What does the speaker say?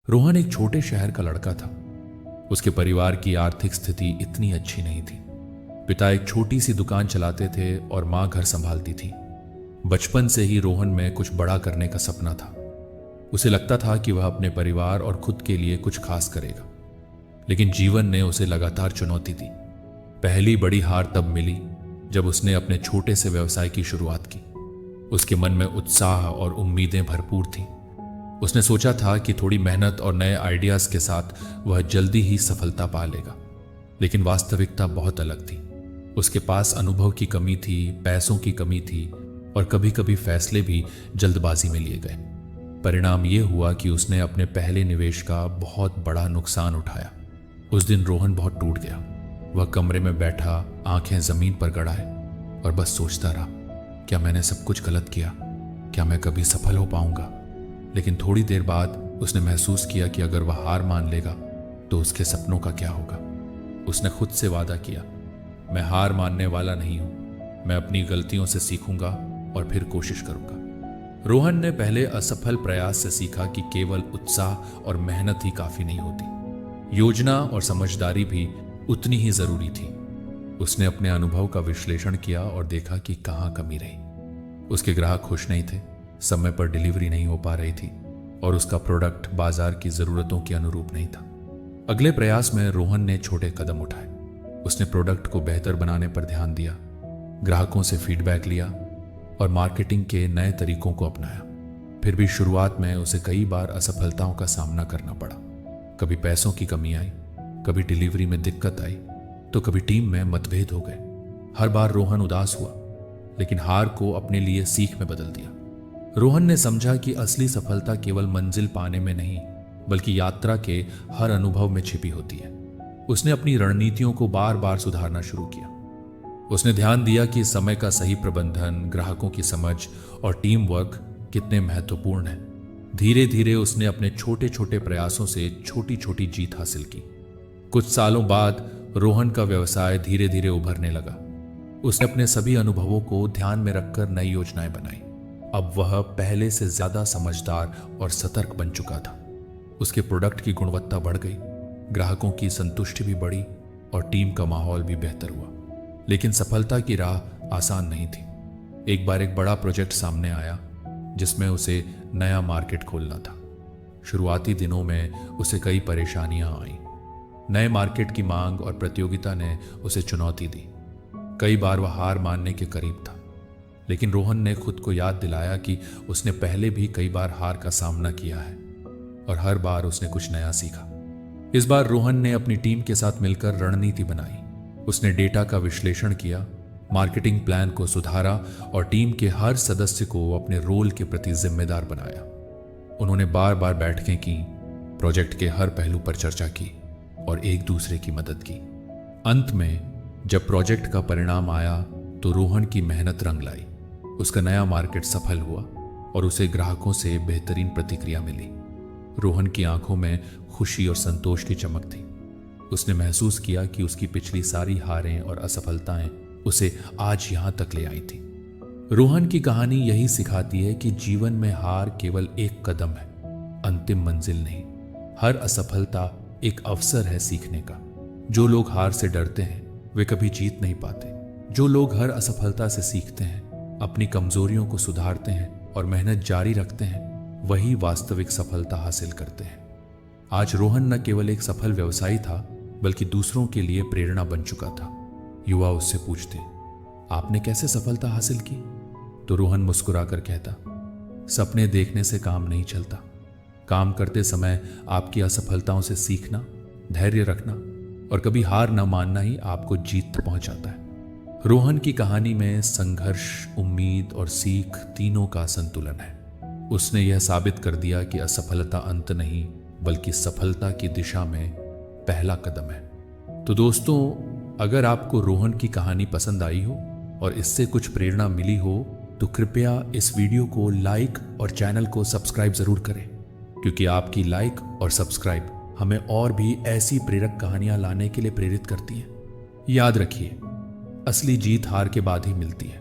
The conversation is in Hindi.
रोहन एक छोटे शहर का लड़का था। उसके परिवार की आर्थिक स्थिति इतनी अच्छी नहीं थी। पिता एक छोटी सी दुकान चलाते थे और मां घर संभालती थी। बचपन से ही रोहन में कुछ बड़ा करने का सपना था। उसे लगता था कि वह अपने परिवार और खुद के लिए कुछ खास करेगा, लेकिन जीवन ने उसे लगातार चुनौती दी। पहली बड़ी हार तब मिली जब उसने अपने छोटे से व्यवसाय की शुरुआत की। उसके मन में उत्साह और उम्मीदें भरपूर थीं। उसने सोचा था कि थोड़ी मेहनत और नए आइडियाज के साथ वह जल्दी ही सफलता पा लेगा, लेकिन वास्तविकता बहुत अलग थी। उसके पास अनुभव की कमी थी, पैसों की कमी थी और कभी कभी फैसले भी जल्दबाजी में लिए गए। परिणाम यह हुआ कि उसने अपने पहले निवेश का बहुत बड़ा नुकसान उठाया। उस दिन रोहन बहुत टूट गया। वह कमरे में बैठा, आंखें जमीन पर गड़ाए और बस सोचता रहा, क्या मैंने सब कुछ गलत किया? क्या मैं कभी सफल हो पाऊंगा? लेकिन थोड़ी देर बाद उसने महसूस किया कि अगर वह हार मान लेगा तो उसके सपनों का क्या होगा। उसने खुद से वादा किया, मैं हार मानने वाला नहीं हूं, मैं अपनी गलतियों से सीखूंगा और फिर कोशिश करूंगा। रोहन ने पहले असफल प्रयास से सीखा कि केवल उत्साह और मेहनत ही काफी नहीं होती, योजना और समझदारी भी उतनी ही जरूरी थी। उसने अपने अनुभव का विश्लेषण किया और देखा कि कहां कमी रही। उसके ग्राहक खुश नहीं थे, समय पर डिलीवरी नहीं हो पा रही थी और उसका प्रोडक्ट बाजार की जरूरतों के अनुरूप नहीं था। अगले प्रयास में रोहन ने छोटे कदम उठाए। उसने प्रोडक्ट को बेहतर बनाने पर ध्यान दिया, ग्राहकों से फीडबैक लिया और मार्केटिंग के नए तरीकों को अपनाया। फिर भी शुरुआत में उसे कई बार असफलताओं का सामना करना पड़ा। कभी पैसों की कमी आई, कभी डिलीवरी में दिक्कत आई, तो कभी टीम में मतभेद हो गए। हर बार रोहन उदास हुआ, लेकिन हार को अपने लिए सीख में बदल दिया। रोहन ने समझा कि असली सफलता केवल मंजिल पाने में नहीं, बल्कि यात्रा के हर अनुभव में छिपी होती है। उसने अपनी रणनीतियों को बार बार सुधारना शुरू किया। उसने ध्यान दिया कि समय का सही प्रबंधन, ग्राहकों की समझ और टीम वर्क कितने महत्वपूर्ण है। धीरे धीरे उसने अपने छोटे छोटे प्रयासों से छोटी छोटी जीत हासिल की। कुछ सालों बाद रोहन का व्यवसाय धीरे धीरे उभरने लगा। उसने अपने सभी अनुभवों को ध्यान में रखकर नई योजनाएं बनाई। अब वह पहले से ज्यादा समझदार और सतर्क बन चुका था। उसके प्रोडक्ट की गुणवत्ता बढ़ गई, ग्राहकों की संतुष्टि भी बढ़ी और टीम का माहौल भी बेहतर हुआ। लेकिन सफलता की राह आसान नहीं थी। एक बार एक बड़ा प्रोजेक्ट सामने आया जिसमें उसे नया मार्केट खोलना था। शुरुआती दिनों में उसे कई परेशानियां आईं। नए मार्केट की मांग और प्रतियोगिता ने उसे चुनौती दी। कई बार वह हार मानने के करीब था, लेकिन रोहन ने खुद को याद दिलाया कि उसने पहले भी कई बार हार का सामना किया है और हर बार उसने कुछ नया सीखा। इस बार रोहन ने अपनी टीम के साथ मिलकर रणनीति बनाई। उसने डेटा का विश्लेषण किया, मार्केटिंग प्लान को सुधारा और टीम के हर सदस्य को अपने रोल के प्रति जिम्मेदार बनाया। उन्होंने बार बार बैठकें की, प्रोजेक्ट के हर पहलू पर चर्चा की और एक दूसरे की मदद की। अंत में जब प्रोजेक्ट का परिणाम आया तो रोहन की मेहनत रंग लाई। उसका नया मार्केट सफल हुआ और उसे ग्राहकों से बेहतरीन प्रतिक्रिया मिली। रोहन की आंखों में खुशी और संतोष की चमक थी। उसने महसूस किया कि उसकी पिछली सारी हारें और असफलताएं उसे आज यहां तक ले आई थी। रोहन की कहानी यही सिखाती है कि जीवन में हार केवल एक कदम है, अंतिम मंजिल नहीं। हर असफलता एक अवसर है सीखने का। जो लोग हार से डरते हैं वे कभी जीत नहीं पाते। जो लोग हर असफलता से सीखते हैं, अपनी कमजोरियों को सुधारते हैं और मेहनत जारी रखते हैं, वही वास्तविक सफलता हासिल करते हैं। आज रोहन न केवल एक सफल व्यवसायी था, बल्कि दूसरों के लिए प्रेरणा बन चुका था। युवा उससे पूछते, आपने कैसे सफलता हासिल की? तो रोहन मुस्कुराकर कहता, सपने देखने से काम नहीं चलता। काम करते समय आपकी असफलताओं से सीखना, धैर्य रखना और कभी हार न मानना ही आपको जीत तक पहुंचाता है। रोहन की कहानी में संघर्ष, उम्मीद और सीख तीनों का संतुलन है। उसने यह साबित कर दिया कि असफलता अंत नहीं, बल्कि सफलता की दिशा में पहला कदम है। तो दोस्तों, अगर आपको रोहन की कहानी पसंद आई हो और इससे कुछ प्रेरणा मिली हो तो कृपया इस वीडियो को लाइक और चैनल को सब्सक्राइब जरूर करें, क्योंकि आपकी लाइक और सब्सक्राइब हमें और भी ऐसी प्रेरक कहानियां लाने के लिए प्रेरित करती हैं। याद रखिए, असली जीत हार के बाद ही मिलती है।